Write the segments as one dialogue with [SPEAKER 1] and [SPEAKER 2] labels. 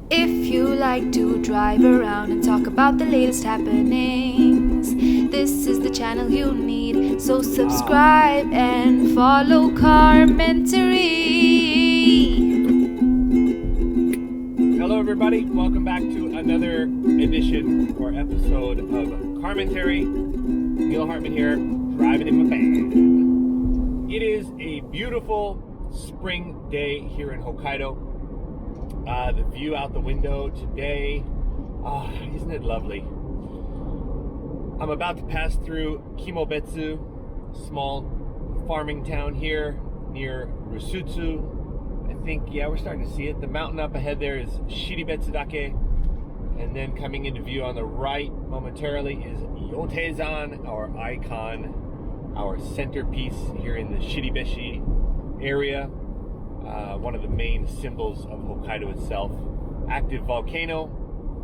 [SPEAKER 1] If you like to drive around and talk about the latest happenings, this is the channel you need. So subscribe and follow Carmentary.
[SPEAKER 2] Hello everybody, welcome back to another edition or episode of Carmentary. Neil Hartmann here, driving in my van. It is a beautiful spring day here in Hokkaido. The view out the window today, isn't it lovely? I'm about to pass through Kimobetsu, small farming town here near Rusutsu. I think, we're starting to see it. The mountain up ahead there is Shiribetsudake. And then coming into view on the right momentarily is Yotezan, our icon, our centerpiece here in the Shiribeshi area. One of the main symbols of Hokkaido itself. Active volcano,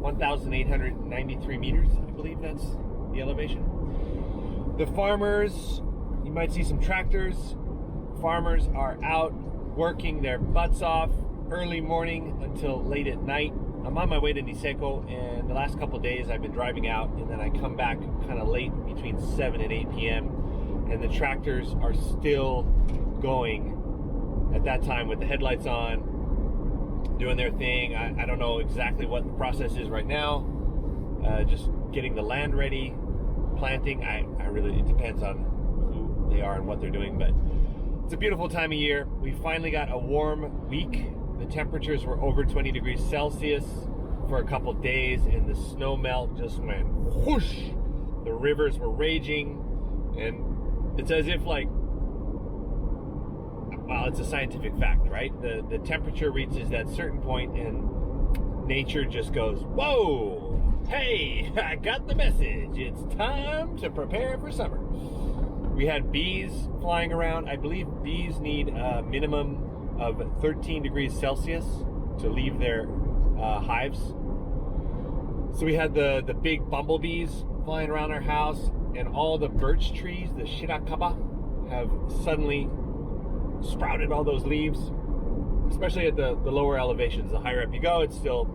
[SPEAKER 2] 1,893 meters, I believe that's the elevation. The farmers, you might see some tractors. Farmers are out working their butts off early morning until late at night. I'm on my way to Niseko, and the last couple of days I've been driving out, and then I come back kind of late between 7 and 8 p.m. and the tractors are still going at that time with the headlights on, doing their thing. I don't know exactly what the process is right now. Just getting the land ready, planting. It depends on who they are and what they're doing, but it's a beautiful time of year. We finally got a warm week. The temperatures were over 20 degrees Celsius for a couple days, and the snow melt just went whoosh. The rivers were raging, and it's as if it's a scientific fact, right? The temperature reaches that certain point and nature just goes, whoa, hey, I got the message. It's time to prepare for summer. We had bees flying around. I believe bees need a minimum of 13 degrees Celsius to leave their hives. So we had the big bumblebees flying around our house, and all the birch trees, the shirakaba, have suddenly sprouted all those leaves, especially at the lower elevations. The higher up you go, it's still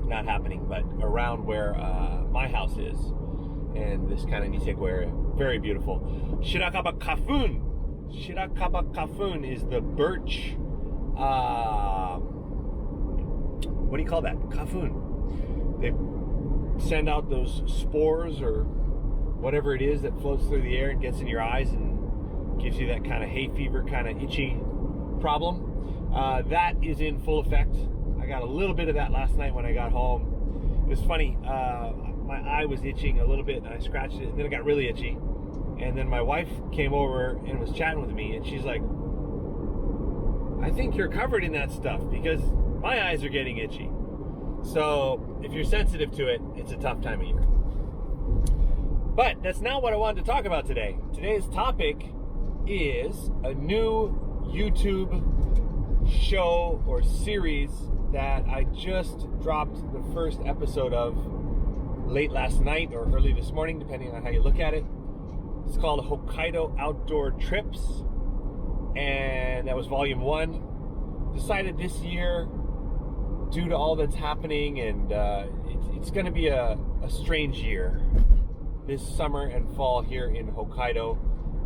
[SPEAKER 2] not happening, but around where my house is and this kind of Niseko area, very beautiful. Shirakaba kafun. Shirakaba kafun is the birch, what do you call that? Kafun. They send out those spores or whatever it is that floats through the air and gets in your eyes and gives you that kind of hay fever, kind of itchy problem. That is in full effect. I got a little bit of that last night when I got home. It was funny. My eye was itching a little bit, and I scratched it, and then it got really itchy. And then my wife came over and was chatting with me, and she's like, I think you're covered in that stuff because my eyes are getting itchy. So if you're sensitive to it, it's a tough time of year. But that's not what I wanted to talk about today. Today's topic is a new YouTube show or series that I just dropped the first episode of late last night or early this morning, depending on how you look at it. It's called Hokkaido Outdoor Trips, and that was volume 1. Decided this year, due to all that's happening, and it's going to be a strange year this summer and fall here in Hokkaido.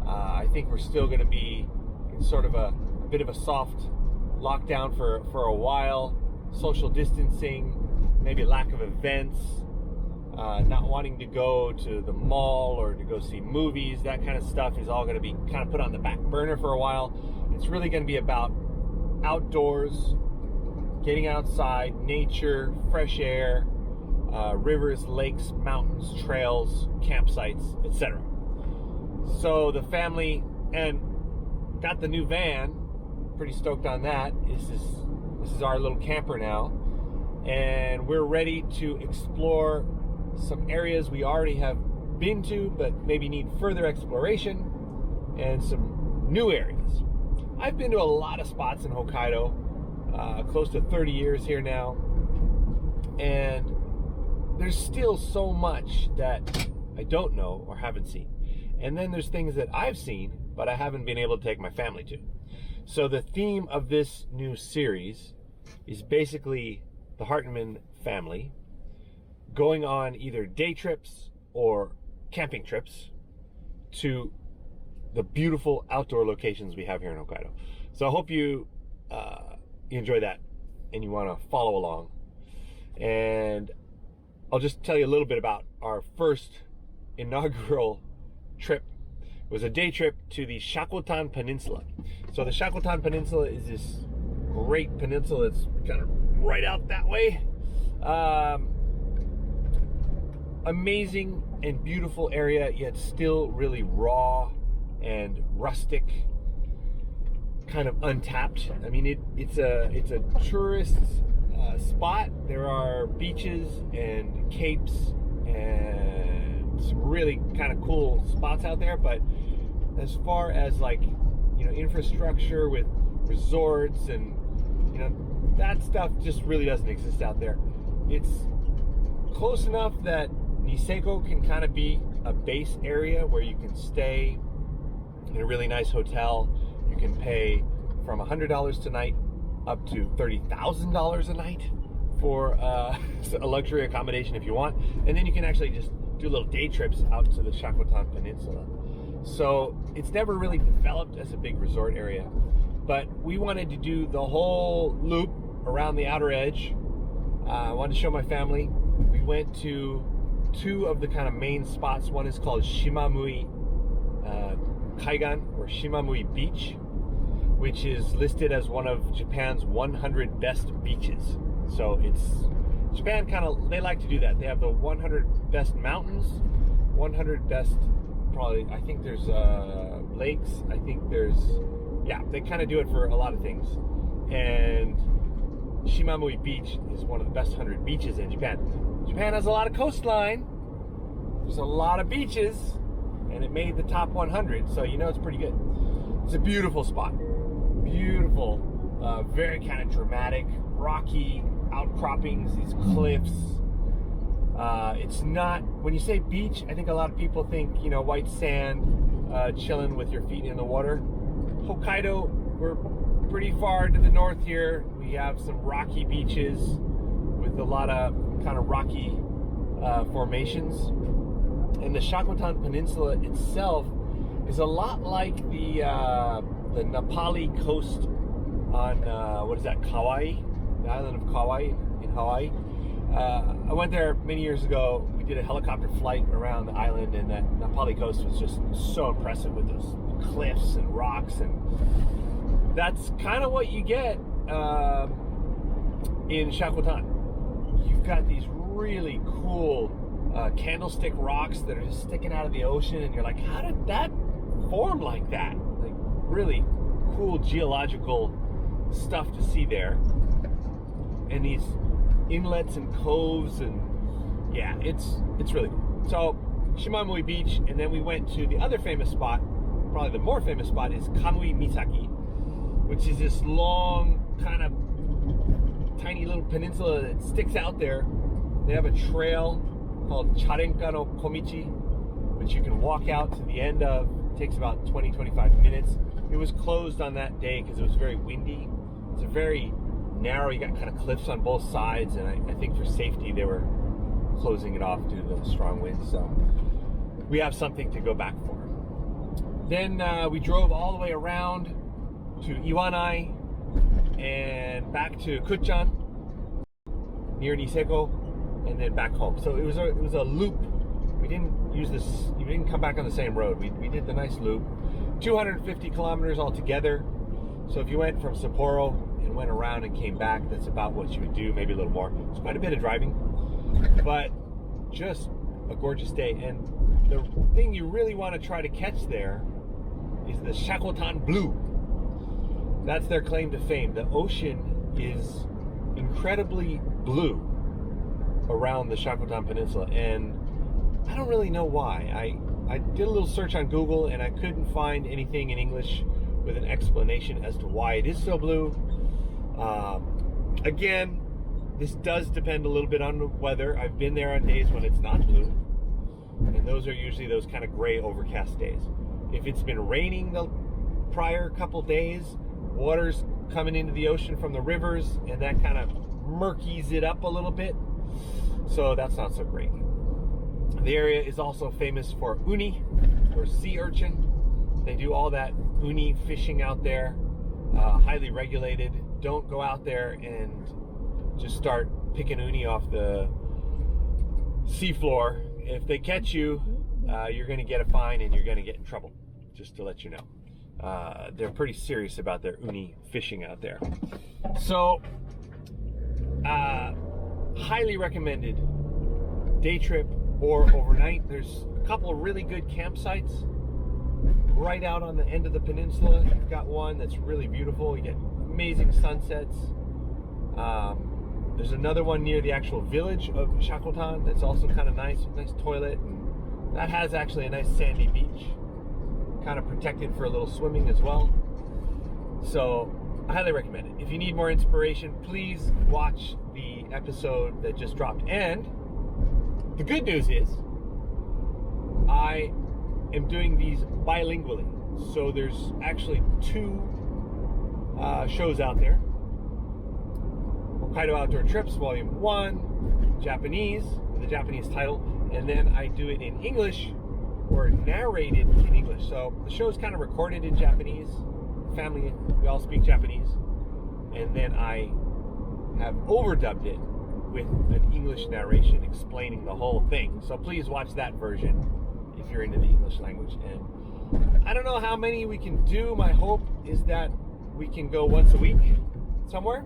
[SPEAKER 2] I think we're still going to be in sort of a bit of a soft lockdown for a while. Social distancing, maybe lack of events, not wanting to go to the mall or to go see movies. That kind of stuff is all going to be kind of put on the back burner for a while. It's really going to be about outdoors, getting outside, nature, fresh air, rivers, lakes, mountains, trails, campsites, etc. So the family, and got the new van, pretty stoked on that. This is our little camper now, and we're ready to explore some areas we already have been to but maybe need further exploration, and some new areas. I've been to a lot of spots in Hokkaido, close to 30 years here now, and there's still so much that I don't know or haven't seen. And then there's things that I've seen, but I haven't been able to take my family to. So the theme of this new series is basically the Hartmann family going on either day trips or camping trips to the beautiful outdoor locations we have here in Hokkaido. So I hope you enjoy that and you want to follow along. And I'll just tell you a little bit about our first inaugural trip. It was a day trip to the Shackleton Peninsula. So the Shackleton Peninsula is this great peninsula. It's kind of right out that way. Amazing and beautiful area, yet still really raw and rustic, kind of untapped. I mean, it's a tourist spot. There are beaches and capes and some really kind of cool spots out there, but as far as like, you know, infrastructure with resorts and, you know, that stuff just really doesn't exist out there. It's close enough that Niseko can kind of be a base area where you can stay in a really nice hotel. You can pay from $100 tonight up to $30,000 a night for a luxury accommodation if you want, and then you can actually just do little day trips out to the Shackleton Peninsula. So it's never really developed as a big resort area, but we wanted to do the whole loop around the outer edge. I wanted to show my family. We went to two of the kind of main spots. One is called Shimamui Kaigan, or Shimamui Beach, which is listed as one of Japan's 100 best beaches. So it's Japan, kind of, they like to do that. They have the 100 best mountains, 100 best, probably, I think there's lakes, I think there's, yeah, they kind of do it for a lot of things. And Shimamui Beach is one of the best 100 beaches in Japan. Japan has a lot of coastline, there's a lot of beaches, and it made the top 100, so you know it's pretty good. It's a beautiful spot. Beautiful, very kind of dramatic, rocky outcroppings, these cliffs. It's not, when you say beach, I think a lot of people think, you know, white sand, chilling with your feet in the water. Hokkaido, we're pretty far to the north here. We have some rocky beaches with a lot of kind of rocky formations. And the Shackleton Peninsula itself is a lot like the Nepali coast on, what is that, Kauai? The island of Kauai in Hawaii. I went there many years ago. We did a helicopter flight around the island, and that Nepali coast was just so impressive with those cliffs and rocks, and that's kind of what you get in Shackleton. You've got these really cool candlestick rocks that are just sticking out of the ocean, and you're like, how did that form like that? Like, really cool geological stuff to see there, and these inlets and coves, and yeah, it's really cool. So Shimamui Beach, and then we went to the other famous spot. Probably the more famous spot is Kamui Misaki, which is this long kind of tiny little peninsula that sticks out there. They have a trail called Charenka no Komichi, which you can walk out to the end of. It takes about 20-25 minutes. It was closed on that day because it was very windy. It's a very narrow, you got kind of cliffs on both sides, and I think for safety they were closing it off due to the strong winds. So we have something to go back for. Then we drove all the way around to Iwanai and back to Kuchan near Niseko, and then back home. So it was a loop. We didn't come back on the same road. We did the nice loop, 250 kilometers altogether. So if you went from Sapporo and went around and came back, that's about what you would do, maybe a little more. It's quite a bit of driving, but just a gorgeous day. And the thing you really want to try to catch there is the Shackleton Blue. That's their claim to fame. The ocean is incredibly blue around the Shackleton Peninsula, and I don't really know why. I did a little search on Google, and I couldn't find anything in English with an explanation as to why it is so blue. Again, this does depend a little bit on the weather. I've been there on days when it's not blue, and those are usually those kind of gray overcast days. If it's been raining the prior couple days, water's coming into the ocean from the rivers, and that kind of murkies it up a little bit. So that's not so great. The area is also famous for uni, or sea urchin. They do all that uni fishing out there, highly regulated. Don't go out there and just start picking uni off the seafloor. If they catch you, you're going to get a fine and you're going to get in trouble, just to let you know. They're pretty serious about their uni fishing out there. So, highly recommended day trip or overnight. There's a couple of really good campsites right out on the end of the peninsula. You've got one that's really beautiful. You get amazing sunsets. There's another one near the actual village of Shackleton that's also kind of nice, with a nice toilet. And that has actually a nice sandy beach, kind of protected for a little swimming as well. So I highly recommend it. If you need more inspiration, please watch the episode that just dropped. And the good news is I am doing these bilingually. So there's actually 2 shows out there. Hokkaido Outdoor Trips Volume 1, Japanese, with a Japanese title, and then I do it in English, or narrated in English. So the show's kind of recorded in Japanese. Family, we all speak Japanese. And then I have overdubbed it with an English narration explaining the whole thing. So please watch that version if you're into the English language. And I don't know how many we can do. My hope is that we can go once a week somewhere.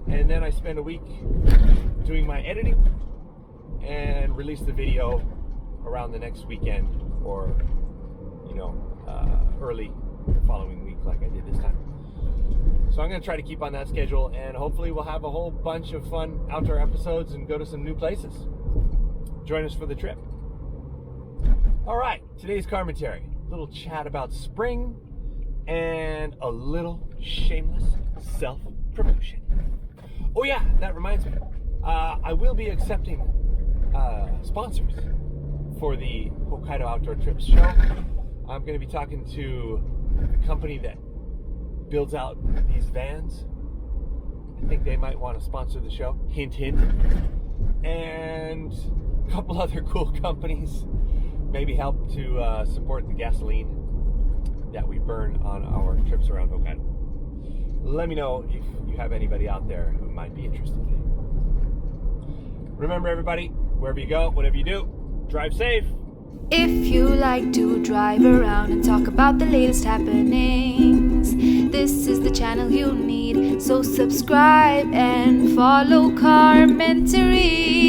[SPEAKER 2] And then I spend a week doing my editing and release the video around the next weekend, or early the following week like I did this time. So I'm going to try to keep on that schedule, and hopefully we'll have a whole bunch of fun outdoor episodes and go to some new places. Join us for the trip. All right, today's Carmentary. A little chat about spring and a little shameless self-promotion. Oh yeah, that reminds me. I will be accepting sponsors for the Hokkaido Outdoor Trips show. I'm going to be talking to the company that builds out these vans. I think they might want to sponsor the show. Hint, hint. And a couple other cool companies. Maybe help to support the gasoline that we burn on our trips around Hokkaido. Let me know if you have anybody out there who might be interested. Remember, everybody, wherever you go, whatever you do, drive safe.
[SPEAKER 1] If you like to drive around and talk about the latest happenings, this is the channel you need. So subscribe and follow Carmentary.